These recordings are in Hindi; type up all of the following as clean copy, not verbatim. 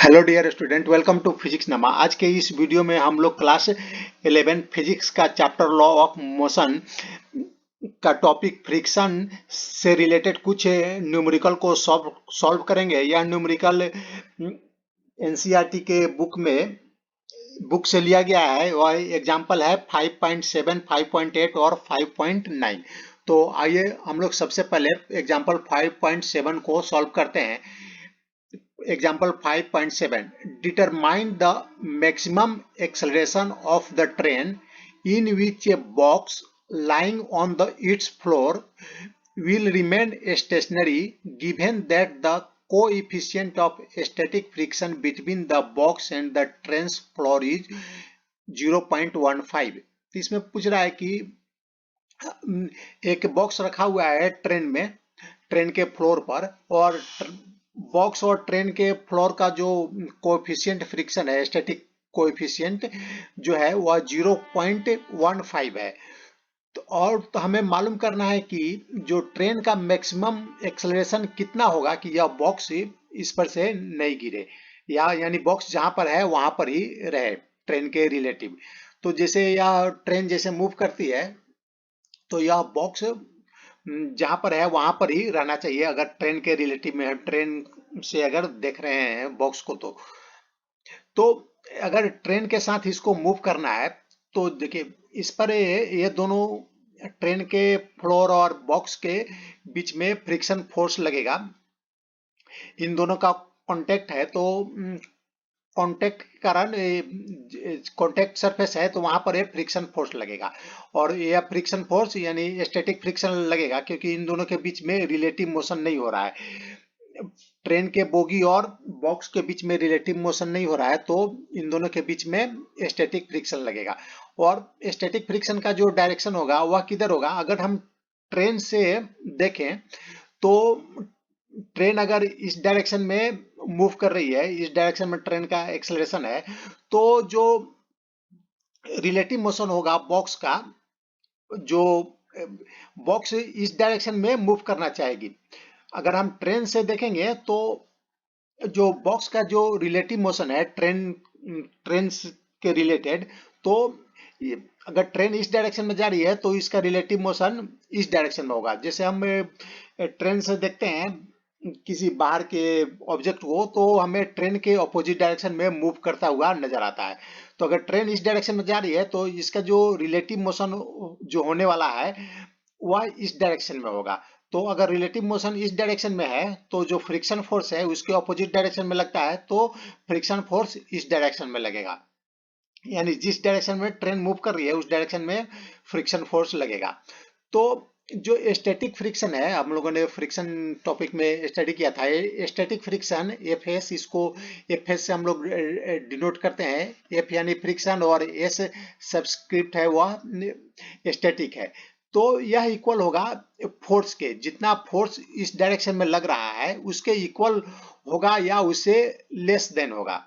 Hello dear student, welcome to physics नमा। आज के इस वीडियो में हम लोग क्लास 11 फिजिक्स का चैप्टर लॉ ऑफ मोशन का टॉपिक फ्रिक्शन से रिलेटेड कुछ न्यूमेरिकल को सॉल्व करेंगे। यह न्यूमेरिकल एनसीईआरटी के बुक से लिया गया है और एग्जाम्पल है 5.7, 5.8 और 5.9। तो आइए हम लोग सबसे पहले एग्जाम्पल 5.7 को सॉल्व करते हैं। Example 5.7. Determine the maximum acceleration of the train in which a box lying on its floor will remain stationary given that the coefficient of static friction between the box and the train's floor is 0.15। तो इसमें पूछ रहा है कि एक बॉक्स रखा हुआ है ट्रेन के फ्लोर पर, और बॉक्स और ट्रेन के फ्लोर का जो कोएफिशिएंट फ्रिक्शन है, स्टैटिक कोएफिशिएंट जो है वह 0.15 है। तो हमें मालूम करना है कि जो ट्रेन का मैक्सिमम एक्सेलरेशन कितना होगा कि यह बॉक्स इस पर से नहीं गिरे, या यानी बॉक्स जहां पर है वहां पर ही रहे ट्रेन के रिलेटिव। तो जैसे यह ट्रेन जैसे मूव करती है तो यह बॉक्स जहां पर है वहां पर ही रहना चाहिए। अगर ट्रेन के रिलेटिव में, ट्रेन से अगर देख रहे हैं बॉक्स को, तो अगर ट्रेन के साथ इसको मूव करना है तो देखिए इस पर ये दोनों ट्रेन के फ्लोर और बॉक्स के बीच में फ्रिक्शन फोर्स लगेगा। इन दोनों का कांटेक्ट है, तो कांटेक्ट के कारण कांटेक्ट सरफेस है तो वहां पर एक फ्रिक्शन फोर्स लगेगा, और यह फ्रिक्शन फोर्स यानी स्टैटिक फ्रिक्शन लगेगा क्योंकि इन दोनों के बीच में रिलेटिव मोशन नहीं हो रहा है। ट्रेन के बोगी और बॉक्स के बीच में रिलेटिव मोशन नहीं हो रहा है, तो इन दोनों के बीच में स्टैटिक फ्रिक्शन लगेगा। और स्टैटिक फ्रिक्शन का जो डायरेक्शन होगा वह किधर होगा? अगर हम ट्रेन से देखें तो ट्रेन अगर इस डायरेक्शन में मूव कर रही है, इस डायरेक्शन में ट्रेन का एक्सेलरेशन है, तो जो रिलेटिव मोशन होगा बॉक्स का, जो बॉक्स इस डायरेक्शन में मूव करना चाहेगी। अगर हम ट्रेन से देखेंगे तो जो बॉक्स का जो रिलेटिव मोशन है ट्रेन के रिलेटेड, तो अगर ट्रेन इस डायरेक्शन में जा रही है तो इसका रिलेटिव मोशन इस डायरेक्शन में होगा। जैसे हम ट्रेन से देखते हैं किसी बाहर के ऑब्जेक्ट को, तो हमें ट्रेन के ऑपोजिट डायरेक्शन में मूव करता हुआ नजर आता है। तो अगर ट्रेन इस डायरेक्शन में जा रही है तो इसका जो रिलेटिव मोशन जो होने वाला है वह इस डायरेक्शन में होगा। तो अगर रिलेटिव मोशन इस डायरेक्शन में है तो जो फ्रिक्शन फोर्स है उसके ऑपोजिट डायरेक्शन में लगता है, तो फ्रिक्शन फोर्स इस डायरेक्शन में लगेगा। यानी जिस डायरेक्शन में ट्रेन मूव कर रही है उस डायरेक्शन में फ्रिक्शन फोर्स लगेगा। तो जो स्टैटिक फ्रिक्शन है, हम लोगों ने फ्रिक्शन टॉपिक में स्टडी किया था, स्टैटिक फ्रिक्शन एफ एस, इसको एफ एस से हम लोग डिनोट करते हैं। एफ यानी फ्रिक्शन और एस सब्सक्रिप्ट है वह स्टैटिक है। तो यह इक्वल होगा फोर्स के, जितना फोर्स इस डायरेक्शन में लग रहा है उसके इक्वल होगा या उससे लेस देन होगा।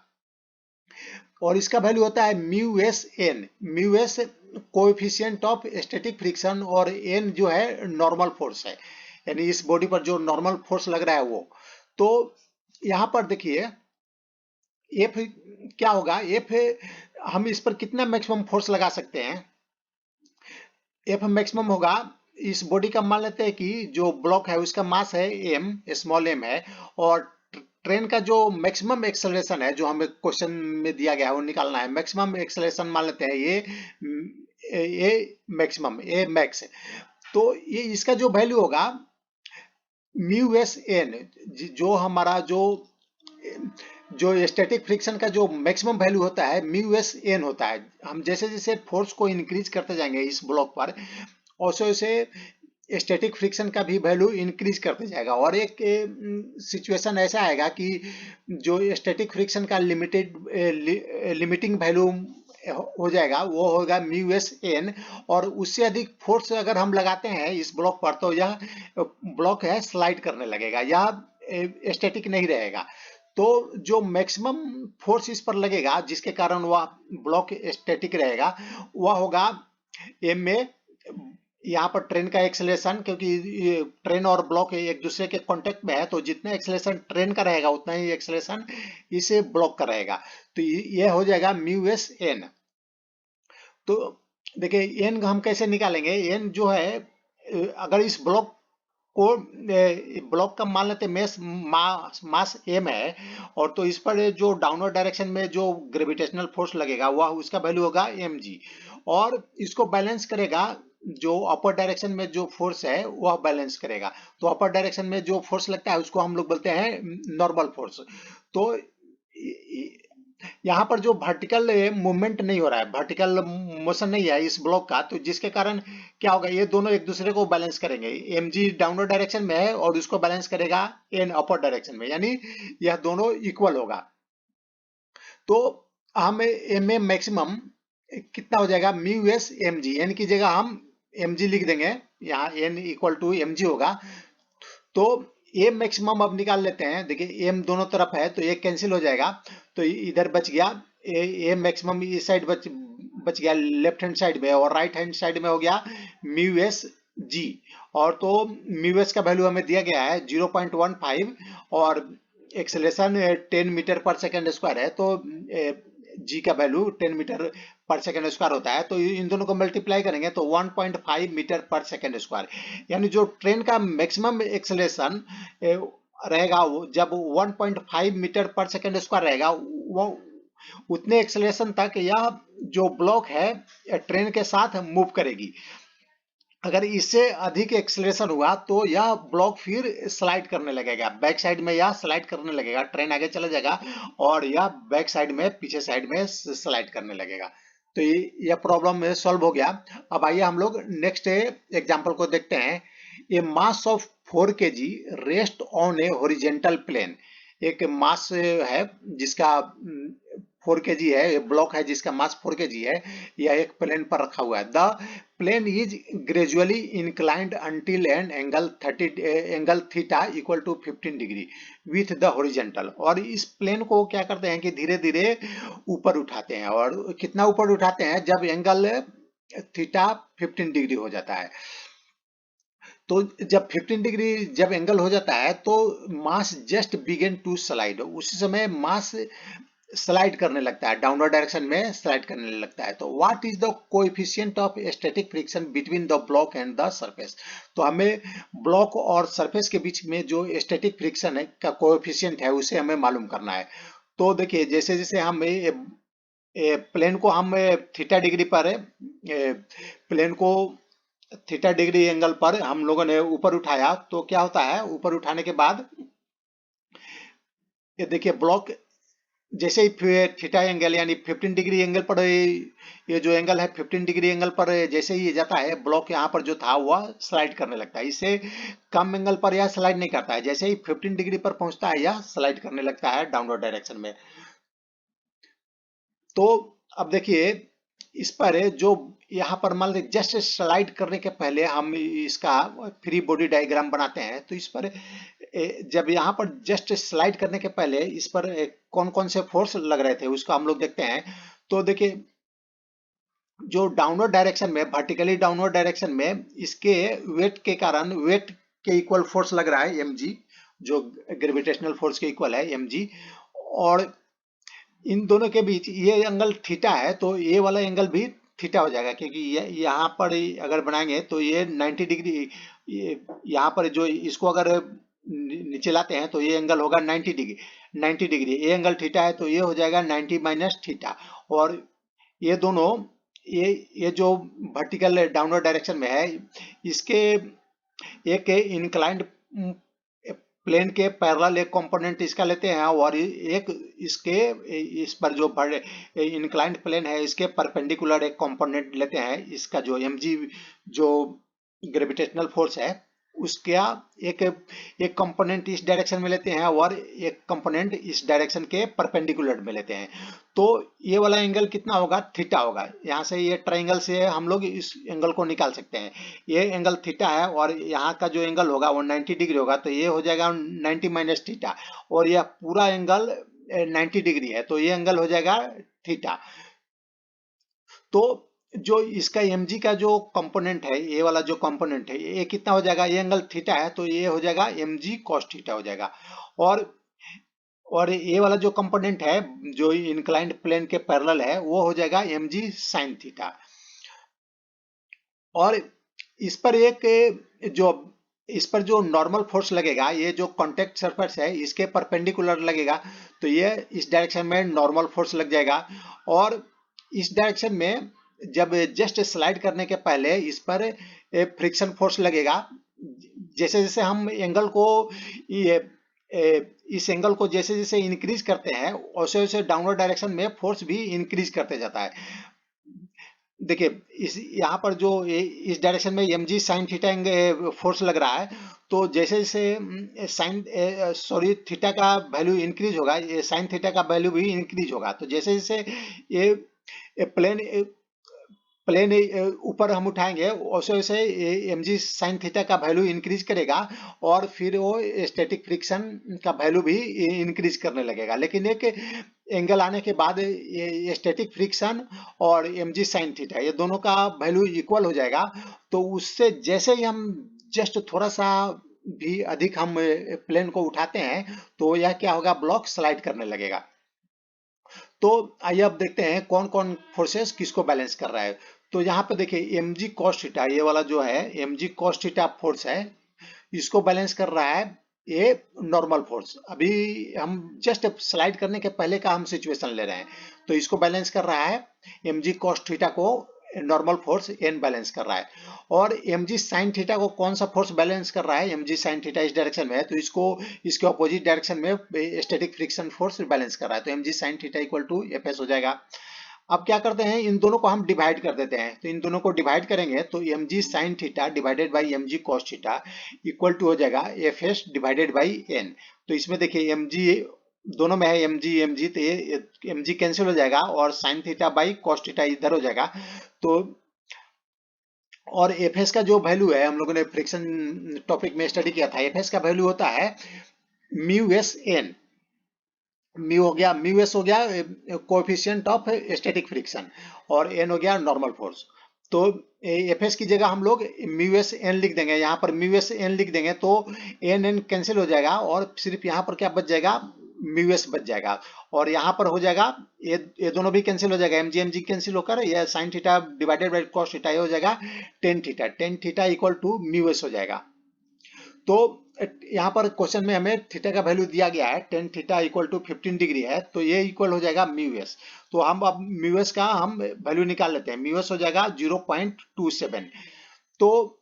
और इसका वैल्यू होता है mu S N. Mu S coefficient of static friction और एन जो है नॉर्मल फोर्स है, यानी इस बॉडी पर जो नॉर्मल फोर्स लग रहा है वो। तो यहां पर देखिए एफ क्या होगा, एफ हम इस पर कितना मैक्सिमम फोर्स लगा सकते हैं? एफ मैक्सिमम होगा, इस बॉडी का मान लेते हैं कि जो ब्लॉक है उसका मास है एम, स्मॉल एम है, और ट्रेन का जो मैक्सिमम एक्सेलरेशन है जो हमें क्वेश्चन में दिया गया है वो निकालना है। मैक्सिमम एक्सेलरेशन मान लेते हैं ये मैक्सिमम, ए मैक्स। तो ये इसका जो वैल्यू होगा म्यू एस एन, जो हमारा जो स्टैटिक फ्रिक्शन का जो मैक्सिमम वैल्यू होता है म्यू एस एन होता है। हम जैसे जैसे फोर्स को इंक्रीज करते जाएंगे इस ब्लॉक पर, वैसे वैसे स्टैटिक फ्रिक्शन का भी वैल्यू इंक्रीज करते जाएगा। और एक सिचुएशन ऐसा आएगा कि जो स्टैटिक फ्रिक्शन का लिमिटिंग वैल्यू हो जाएगा वो होगा म्यू एस एन, और उससे अधिक फोर्स अगर हम लगाते हैं इस ब्लॉक पर तो यह ब्लॉक है स्लाइड करने लगेगा, यह स्टैटिक नहीं रहेगा। तो जो मैक्सिमम फोर्स इस पर लगेगा जिसके कारण वह ब्लॉक स्टैटिक रहेगा वह होगा एम ए यहाँ पर ट्रेन का एक्सेलरेशन, क्योंकि ये ट्रेन और ब्लॉक एक दूसरे के कांटेक्ट में है, तो जितना एक्सेलरेशन ट्रेन का रहेगा उतना ही एक्सेलरेशन इसे ब्लॉक का रहेगा। तो ये हो जाएगा म्यू एस एन। तो देखिए एन हम कैसे निकालेंगे, एन जो है अगर इस ब्लॉक को ब्लॉक का मान लेते हैं मास एम है, और तो इस पर जो डाउनवर्ड डायरेक्शन में जो ग्रेविटेशनल फोर्स लगेगा वह उसका वैल्यू होगा एम जी, और इसको बैलेंस करेगा जो अपर डायरेक्शन में जो फोर्स है वह बैलेंस करेगा। तो अपर डायरेक्शन में जो फोर्स लगता है उसको हम लोग बोलते हैं नॉर्मल फोर्स। तो यहाँ पर जो वर्टिकल मूवमेंट नहीं हो रहा है, वर्टिकल मोशन नहीं है इस ब्लॉक का, तो जिसके कारण क्या होगा, ये दोनों एक दूसरे को बैलेंस करेंगे। एम जी डाउनवर्ड डायरेक्शन में है और उसको बैलेंस करेगा एन अपर डायरेक्शन में, यानी यह दोनों इक्वल होगा। तो हम एम ए मैक्सिमम कितना हो जाएगा, mu S M G, N की जगह हम एम जी लिख देंगे, यहाँ N equal to M G होगा। तो एम मैक्सिमम अब निकाल लेते हैं। देखिए एम दोनों तरफ है तो एक कैंसिल हो जाएगा, तो इधर बच गया एम मैक्सिमम, इस साइड बच गया लेफ्ट हैंड साइड में, और राइट हैंड साइड में हो गया म्यू एस जी। और तो म्यू एस का वैल्यू हमें दिया गया है 0.15, और एक्सेलरेशन 10 मीटर पर सेकेंड स्क्वायर है, तो जी का वैल्यू 10 मीटर पर सेकेंड स्क्वायर होता है। तो इन दोनों को मल्टीप्लाई करेंगे तो 1.5 मीटर पर सेकेंड स्क्वायर, यानी जो ट्रेन का मैक्सिमम एक्सेलरेशन रहेगा वो जब 1.5 मीटर पर सेकेंड स्क्वायर रहेगा, वो उतने एक्सेलरेशन तक यह जो ब्लॉक है ट्रेन के साथ मूव करेगी। अगर इससे अधिक एक्सेलरेशन हुआ तो यह ब्लॉक फिर स्लाइड करने लगेगा, बैक साइड में यह स्लाइड करने लगेगा, ट्रेन आगे चला जाएगा और यह बैक साइड में पीछे साइड में स्लाइड करने लगेगा। तो यह प्रॉब्लम सॉल्व हो गया। अब आइए हम लोग नेक्स्ट एग्जांपल को देखते हैं। A mass of 4 kg rest on a horizontal plane. एक मास है जिसका 4 kg है, ब्लॉक है जिसका मास 4 kg है, यह एक प्लेन पर रखा हुआ है। The plane is gradually inclined until an angle theta equal to 15 degree with the horizontal. और इस प्लेन को क्या करते हैं कि धीरे धीरे ऊपर उठाते हैं, और कितना ऊपर उठाते हैं, जब एंगल थीटा 15 डिग्री हो जाता है। तो जब 15 डिग्री जब एंगल हो जाता है तो मास जस्ट बिगिन टू स्लाइड, उसी समय मास स्लाइड करने लगता है, डाउनवर्ड डायरेक्शन में स्लाइड करने लगता है। तो what is the coefficient of static friction between the block and the surface. तो हमें ब्लॉक और सरफेस के बीच में जो स्टैटिक फ्रिक्शन है का कोएफिशिएंट है उसे हमें मालूम करना है। तो देखिए जैसे जैसे हम प्लेन को हम थीटा डिग्री पर प्लेन को थीटा डिग्री एंगल पर हम लोगों ने ऊपर उठाया, तो क्या होता है, ऊपर उठाने के बाद ये देखिए ब्लॉक जैसे ही थीटा एंगल यानी 15 डिग्री एंगल पर ये जो एंगल है 15 डिग्री एंगल पर जैसे ही ये जाता है, ब्लॉक यहाँ पर जो था वह स्लाइड करने लगता है। इससे कम एंगल पर यह स्लाइड नहीं करता है, जैसे ही 15 डिग्री पर पहुंचता है यह स्लाइड करने लगता है डाउनवर्ड डायरेक्शन में। तो अब देखिए इस पर जो यहाँ पर मान लीजिए जस्ट स्लाइड करने के पहले हम इसका फ्री बॉडी डायग्राम बनाते हैं। तो इस पर जब यहाँ पर जस्ट स्लाइड करने के पहले इस पर कौन कौन से फोर्स लग रहे थे उसको हम लोग देखते हैं। तो देखिए जो डाउनवर्ड डायरेक्शन में, वर्टिकली डाउनवर्ड डायरेक्शन में इसके वेट के कारण, वेट के इक्वल फोर्स लग रहा है mg, जो ग्रेविटेशनल फोर्स के इक्वल है mg। और इन दोनों के बीच ये एंगल थीटा है, तो ये वाला एंगल भी थीटा हो जाएगा, क्योंकि ये यहाँ पर अगर बनाएंगे तो ये 90 डिग्री, यहाँ पर जो इसको अगर नीचे लाते हैं तो ये एंगल होगा 90 डिग्री। 90 डिग्री ये एंगल थीटा है तो ये हो जाएगा 90 माइनस थीटा। और ये दोनों ये जो वर्टिकल डाउनवर्ड डायरेक्शन में है इसके एक इंक्लाइंड प्लेन के पैरेलल एक कंपोनेंट इसका लेते हैं, और एक इसके इस पर जो इंक्लाइंड प्लेन है इसके परपेंडिकुलर एक कंपोनेंट लेते हैं। इसका जो mg जो ग्रेविटेशनल फोर्स है उसका एक एक कंपोनेंट इस डायरेक्शन में लेते हैं और एक कंपोनेंट इस डायरेक्शन के परपेंडिकुलर में लेते हैं। तो ये वाला एंगल कितना होगा, थीटा होगा। यहाँ से ये ट्राइंगल से हम लोग इस एंगल को निकाल सकते हैं। ये एंगल थीटा है और यहाँ का जो एंगल होगा वो 90 डिग्री होगा, तो ये हो जाएगा 90 माइनस थीटा। और यह पूरा एंगल 90 डिग्री है तो ये एंगल हो जाएगा थीटा। तो जो इसका mg का जो कंपोनेंट है, ये वाला जो कंपोनेंट है, ये कितना हो जाएगा, ये एंगल थीटा है तो ये हो जाएगा mg cos थीटा हो जाएगा। और और ये वाला जो कंपोनेंट है जो इंक्लाइंड प्लेन के पैरेलल है वो हो जाएगा mg sin थीटा। और इस पर जो इस पर जो नॉर्मल फोर्स लगेगा, ये जो कांटेक्ट सरफेस है इसके परपेंडिकुलर लगेगा, तो ये इस डायरेक्शन में नॉर्मल फोर्स लग जाएगा। और इस डायरेक्शन में जब जस्ट स्लाइड करने के पहले इस पर फ्रिक्शन फोर्स लगेगा। जैसे जैसे हम एंगल को ये इस एंगल को जैसे जैसे इंक्रीज करते हैं वैसे वैसे डाउनवर्ड डायरेक्शन में फोर्स भी इंक्रीज करते जाता है। देखिए इस यहाँ पर जो इस डायरेक्शन में mg sin थीटा फोर्स लग रहा है, तो जैसे जैसे साइन सॉरी थीटा का वैल्यू इंक्रीज होगा, ये साइन थीटा का वैल्यू भी इंक्रीज होगा। तो जैसे जैसे ये प्लेन प्लेन ऊपर हम उठाएंगे वैसे वैसे mg sin थीटा का वैल्यू इंक्रीज करेगा और फिर वो स्टैटिक फ्रिक्शन का वैल्यू भी इंक्रीज करने लगेगा। लेकिन एक एंगल आने के बाद ये स्टैटिक फ्रिक्शन और mg sin थीटा ये दोनों का वैल्यू इक्वल हो जाएगा। तो उससे जैसे ही हम जस्ट थोड़ा सा भी अधिक हम प्लेन को उठाते हैं तो यह क्या होगा, ब्लॉक स्लाइड करने लगेगा। तो आइए अब देखते हैं कौन कौन फोर्सेस किसको बैलेंस कर रहा है। तो यहाँ पे देखिए mg cos थीटा, ये वाला जो है mg cos थीटा फोर्स है, इसको बैलेंस कर रहा है ये नॉर्मल फोर्स। अभी हम जस्ट स्लाइड करने के पहले का हम सिचुएशन ले रहे हैं, तो इसको बैलेंस कर रहा है mg cos थीटा को नॉर्मल फोर्स n बैलेंस कर रहा है। और mg sin थीटा को कौन सा फोर्स बैलेंस कर रहा है, mg sin थीटा इस डायरेक्शन में है तो इसको इसके ऑपोजिट डायरेक्शन में स्टैटिक फ्रिक्शन फोर्स बैलेंस कर रहा है। तो mg sin theta equal to fs हो जाएगा। अब क्या करते हैं, इन दोनों को हम डिवाइड कर देते हैं। तो इन दोनों को डिवाइड करेंगे तो mg sin theta divided by mg cos theta equal to हो जाएगा fs डिवाइडेड बाई n। तो इसमें देखिए mg दोनों में है mg तो ये mg कैंसिल हो जाएगा और sin theta by cos theta इधर हो जाएगा। तो और fs का जो वैल्यू है, हम लोगों ने फ्रिक्शन टॉपिक में स्टडी किया था, fs का वैल्यू होता है mu S N. Mu S हो गया कोएफिशिएंट ऑफ स्टैटिक फ्रिक्शन और एन हो गया नॉर्मल फोर्स। तो एफ एस की जगह हम लोग म्यू एस एन लिख देंगे, यहाँ पर म्यू एस एन लिख देंगे तो एन एन कैंसिल हो जाएगा और सिर्फ यहाँ पर क्या बच जाएगा, म्यू एस बच जाएगा। और यहाँ पर हो जाएगा ये दोनों भी कैंसिल हो जाएगा, एमजी कैंसिल होकर ये sine theta divided by cos theta ये हो जाएगा tan theta equal to mu S हो जाएगा। तो यहाँ पर क्वेश्चन में हमें थीटा का वैल्यू दिया गया है, tan theta equal to 15 degree है, तो ये इक्वल हो जाएगा म्यू एस। तो हम अब म्यू एस का हम वैल्यू निकाल लेते हैं, म्यू एस हो जाएगा 0.27। तो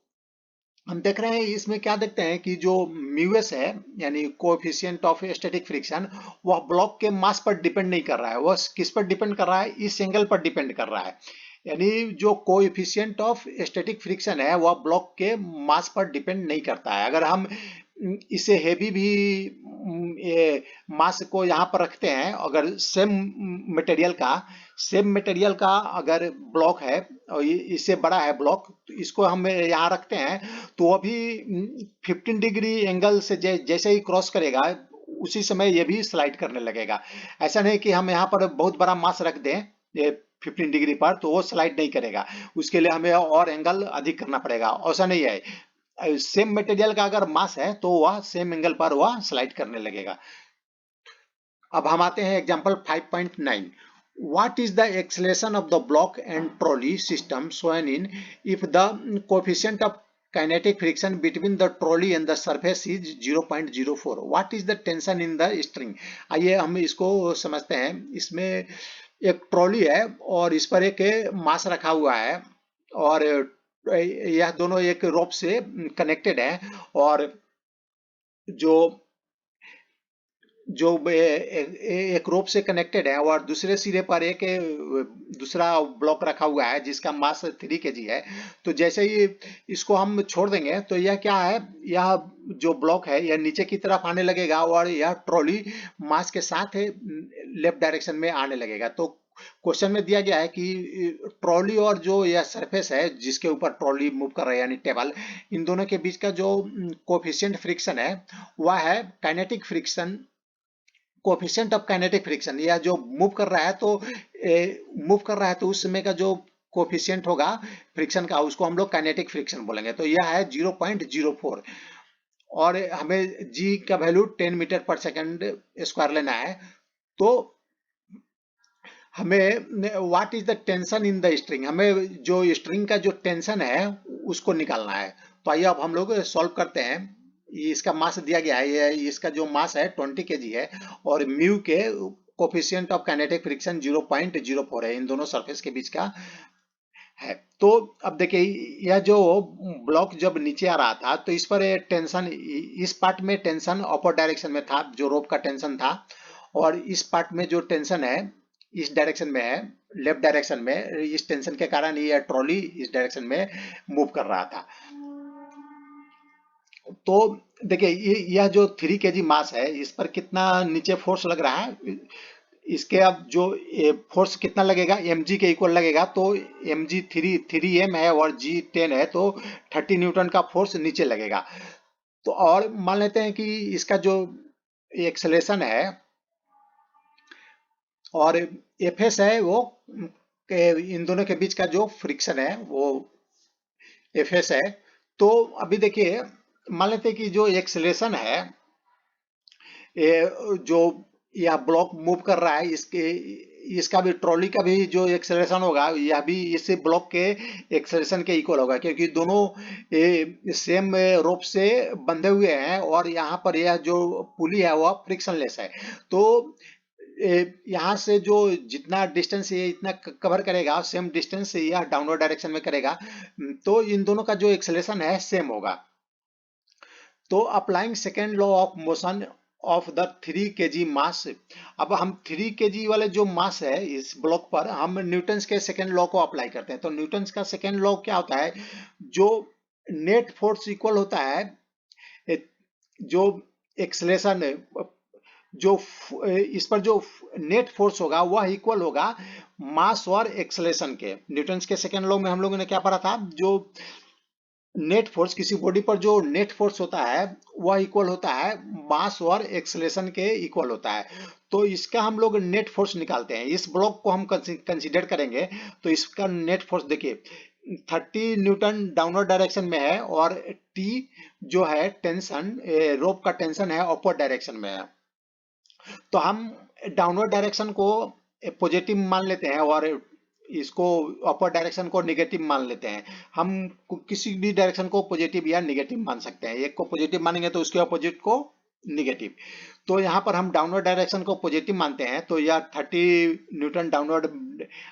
हम देख रहे हैं इसमें क्या देखते हैं कि जो म्यू एस है यानी कोएफिशिएंट ऑफ स्टैटिक फ्रिक्शन, वह ब्लॉक के मास पर डिपेंड नहीं कर रहा है, वह किस पर डिपेंड कर रहा है, इस एंगल पर डिपेंड कर रहा है। यानी जो कोएफिशिएंट ऑफ स्टैटिक फ्रिक्शन है वह ब्लॉक के मास पर डिपेंड नहीं करता है। अगर हम इसे हेवी भी ये मास को यहाँ पर रखते हैं, अगर सेम मटेरियल का अगर ब्लॉक है और इससे बड़ा है ब्लॉक, तो इसको हम यहाँ रखते हैं तो अभी 15 डिग्री एंगल से जैसे ही क्रॉस करेगा उसी समय ये भी स्लाइड करने लगेगा। ऐसा नहीं कि हम यहाँ पर बहुत बड़ा मास रख दें ये 15 डिग्री पर तो वो स्लाइड नहीं करेगा, उसके लिए हमें और एंगल अधिक करना पड़ेगा, ऐसा नहीं है। सेम मटेरियल का अगर मास है तो वह सेम एंगल पर वह स्लाइड करने लगेगा। अब हम आते हैं example 5.9। What is the acceleration of the block and trolley system shown in if the coefficient of kinetic friction between the trolley and the surface is 0.04? What is the tension in the string? आइए हम इसको समझते हैं। इसमें एक ट्रॉली है और इस पर एक मास रखा हुआ है और यह दोनों एक रोप से कनेक्टेड है और जो जो एक रोप से कनेक्टेड है और दूसरे सिरे पर एक दूसरा ब्लॉक रखा हुआ है जिसका मास 3 kg है। तो जैसे ही इसको हम छोड़ देंगे तो यह क्या है, यह जो ब्लॉक है यह नीचे की तरफ आने लगेगा और यह ट्रॉली मास के साथ लेफ्ट डायरेक्शन में आने लगेगा। तो क्वेश्चन में दिया गया है कि ट्रॉली और जो यह सरफेस है जिसके ऊपर ट्रॉली मूव कर रहा है यानी टेबल, इन दोनों के बीच का जो कोफिशिएंट फ्रिक्शन है वह है kinetic friction, coefficient of kinetic friction. यह जो मूव कर रहा है तो उस समय का जो कोफिशिएंट होगा फ्रिक्शन का, उसको हम लोग काइनेटिक फ्रिक्शन बोलेंगे। तो यह है 0.04 और हमें जी का वैल्यू 10 मीटर पर सेकंड स्क्वायर लेना है। तो हमें what is the tension in the string, हमें जो स्ट्रिंग का जो टेंशन है उसको निकालना है। तो आइए अब हम लोग सॉल्व करते हैं। इसका मास दिया गया है, ये इसका जो मास है 20 केजी है और म्यू के कोफिशिएंट ऑफ काइनेटिक फ्रिक्शन 0.04 है, इन दोनों सरफेस के बीच का है। तो अब देखिए यह जो ब्लॉक जब नीचे आ रहा था तो इस पर टेंशन, इस पार्ट में टेंशन अपर डायरेक्शन में था, जो रोप का टेंशन था, और इस पार्ट में जो टेंशन है इस डायरेक्शन में है, लेफ्ट डायरेक्शन में। इस टेंशन के कारण ये ट्रॉली इस डायरेक्शन में मूव कर रहा था। तो देखिए यह जो 3 केजी मास है इस पर कितना नीचे फोर्स लग रहा है, इसके अब जो फोर्स कितना लगेगा mg के इक्वल लगेगा। तो mg 3m है और g 10 है, तो 30 न्यूटन का फोर्स नीचे लगेगा। तो और मान लेते हैं कि इसका जो एक्सेलरेशन है और एफएस है वो इन दोनों के बीच का जो फ्रिक्शन है वो एफएस है। तो अभी देखिए मान लेते हैं कि जो एक्सेलरेशन है जो यह ब्लॉक मूव कर रहा है इसके, इसका भी ट्रॉली का भी जो एक्सेलरेशन होगा यह भी इस ब्लॉक के एक्सेलरेशन के इक्वल होगा, क्योंकि दोनों सेम रोप से बंधे हुए हैं और यहाँ पर यह जो पुली है वह फ्रिक्शनलेस है। तो यहाँ से जो जितना डिस्टेंस ये इतना कवर करेगा सेम डिस्टेंस से यह डाउनवर्ड डायरेक्शन में करेगा, तो इन दोनों का जो एक्सेलरेशन है सेम होगा। तो applying second law of motion of the 3 KG mass, अब हम 3 केजी वाले जो मास है इस ब्लॉक पर हम न्यूटन्स के सेकेंड लॉ को अप्लाई करते हैं। तो न्यूटन्स का सेकेंड लॉ क्या होता है, जो नेट फोर्स इक्वल होता है जो एक्सलेशन, जो इस पर जो नेट फोर्स होगा वह इक्वल होगा मास और एक्सलेशन के। न्यूटन्स के सेकेंड लॉ में हम लोगों ने क्या पढ़ा था, जो नेट फोर्स किसी बॉडी पर जो नेट फोर्स होता है वह इक्वल होता है मास और एक्सेलरेशन के इक्वल होता है। तो इसका हम लोग नेट फोर्स निकालते हैं, इस ब्लॉक को हम कंसीडर करेंगे। तो इसका नेट फोर्स देखिए 30 न्यूटन डाउनवर्ड डायरेक्शन में है और टी जो है टेंशन, रोप का टेंशन है अपर डायरेक्शन में है। तो हम डाउनवर्ड डायरेक्शन को पॉजिटिव मान लेते हैं और इसको अपर डायरेक्शन को नेगेटिव मान लेते हैं। हम किसी भी डायरेक्शन को पॉजिटिव या नेगेटिव मान सकते हैं, एक को पॉजिटिव मानेंगे तो उसके अपोजिट को नेगेटिव। तो यहाँ पर हम डाउनवर्ड डायरेक्शन को पॉजिटिव मानते हैं, तो यह 30 न्यूटन डाउनवर्ड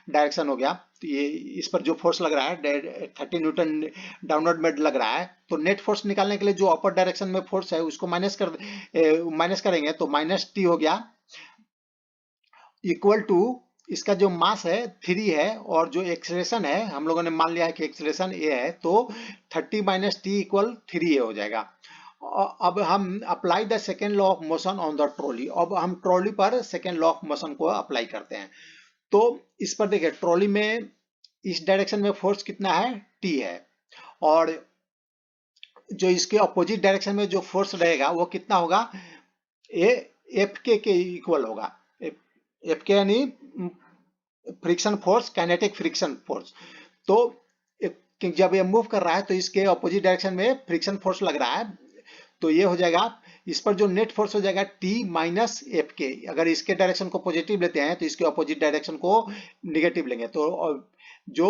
डायरेक्शन हो गया। तो ये इस पर जो फोर्स लग रहा है 30 न्यूटन डाउनवर्ड में लग रहा है। तो नेट फोर्स निकालने के लिए जो अपर डायरेक्शन में फोर्स है उसको माइनस करेंगे तो माइनस टी हो गया, इक्वल टू इसका जो मास है 3 है और जो एक्सेलरेशन है हम लोगों ने मान लिया है कि एक्सेलरेशन ए है, तो 30 माइनस टी इक्वल 3 हो जाएगा। अब हम apply the second law of motion on the trolley, अब हम ट्रॉली पर सेकेंड लॉ ऑफ मोशन को अप्लाई करते हैं। तो इस पर देखिए ट्रॉली में इस डायरेक्शन में फोर्स कितना है, टी है, और जो इसके अपोजिट डायरेक्शन में जो फोर्स रहेगा वो कितना होगा, ए एफ के इक्वल होगा। एफ के यानी friction force, kinetic friction force. तो जब ये मूव कर रहा है तो इसके अपोजिट डायरेक्शन में फ्रिक्शन फोर्स लग रहा है, तो ये हो जाएगा इस पर जो नेट फोर्स हो जाएगा टी माइनस एफ के। अगर इसके डायरेक्शन को पॉजिटिव लेते हैं तो इसके अपोजिट डायरेक्शन को निगेटिव लेंगे। तो जो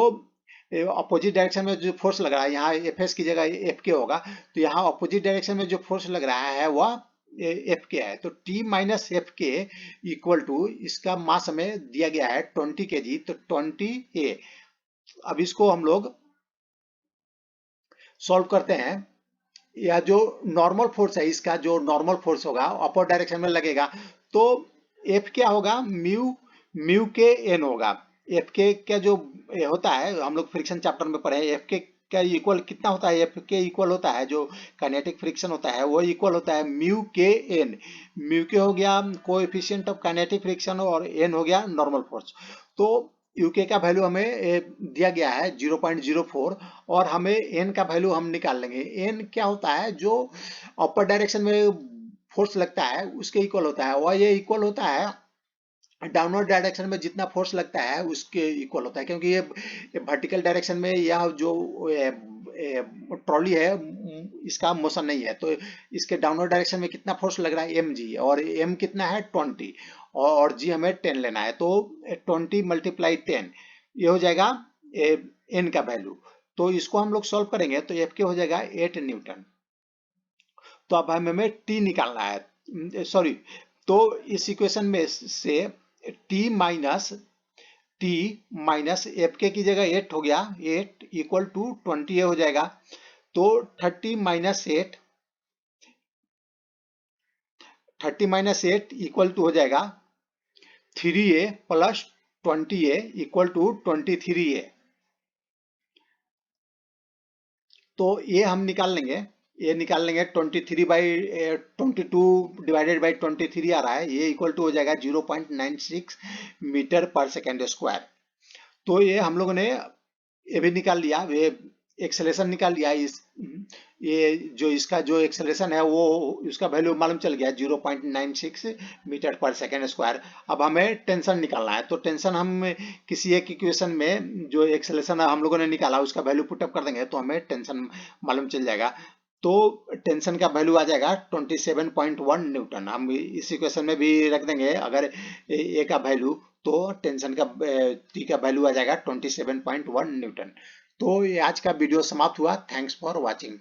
अपोजिट डायरेक्शन में जो फोर्स लग रहा है यहाँ एफ एस की जगह एफ के होगा, तो यहाँ अपोजिट डायरेक्शन में जो फोर्स लग रहा है वह एफ के है। तो टी माइनस एफ के इक्वल टू इसका मास हमें दिया गया है 20 केजी, तो 20 ए। अब इसको हम लोग सॉल्व करते हैं। यह जो नॉर्मल फोर्स है इसका जो नॉर्मल फोर्स होगा अपर डायरेक्शन में लगेगा, तो एफ क्या होगा, म्यू के एन होगा। एफ के क्या जो होता है हम लोग फ्रिक्शन चैप्टर में पढ़े, एफ के का इक्वल कितना होता है, एफ के इक्वल होता है जो काइनेटिक फ्रिक्शन होता है वो इक्वल होता है म्यू के एन। म्यू के हो गया कोएफिशिएंट ऑफ काइनेटिक फ्रिक्शन और एन हो गया नॉर्मल फोर्स। तो यूके का वैल्यू हमें दिया गया है 0.04 और हमें एन का वैल्यू हम निकाल लेंगे। एन क्या होता है, जो अपर डायरेक्शन में फोर्स लगता है उसके इक्वल होता है, और ये इक्वल होता है डाउनवर्ड डायरेक्शन में जितना फोर्स लगता है उसके इक्वल होता है, क्योंकि ये वर्टिकल डायरेक्शन में यह जो ट्रॉली है इसका मोशन नहीं है, तो इसके डाउनवर्ड डायरेक्शन में कितना फोर्स लग रहा है एम जी, और एम कितना है 20 और जी हमें 10 लेना है, तो 20 मल्टीप्लाई 10 ये हो जाएगा एन का वैल्यू। तो इसको हम लोग सॉल्व करेंगे तो एफ के हो जाएगा 8 न्यूटन। तो अब हमें टी निकालना है, सॉरी, तो इस इक्वेशन में से टी माइनस एफ के की जगह 8 हो गया, 8 इक्वल टू 20 हो जाएगा। तो 30 माइनस एट इक्वल टू हो जाएगा 3a plus 20a equal to 23a। तो ये हम निकाल लेंगे, ये निकाल लेंगे 23/22 आ रहा है, ये इक्वल टू हो जाएगा 0.96 मीटर पर सेकेंड स्क्वायर। तो ये हम लोगों ने ये भी निकाल लिया, ये एक्सेलेरेशन निकाल लिया। इस ये जो इसका जो एक्सेलेरेशन है वो उसका वैल्यू मालूम चल गया 0.96 मीटर पर सेकेंड स्क्वायर। अब हमें टेंशन निकालना है, तो टेंशन हम किसी एक इक्वेशन में जो एक्सेलेरेशन हम लोगों ने निकाला उसका वैल्यू पुटअप कर देंगे तो हमें टेंशन मालूम चल जाएगा। तो टेंशन का वैल्यू आ जाएगा 27.1 न्यूटन। हम इस इक्वेशन में भी रख देंगे अगर ए का वैल्यू, तो टेंशन का टी का वैल्यू आ जाएगा 27.1 न्यूटन। तो ये आज का वीडियो समाप्त हुआ। Thanks for watching.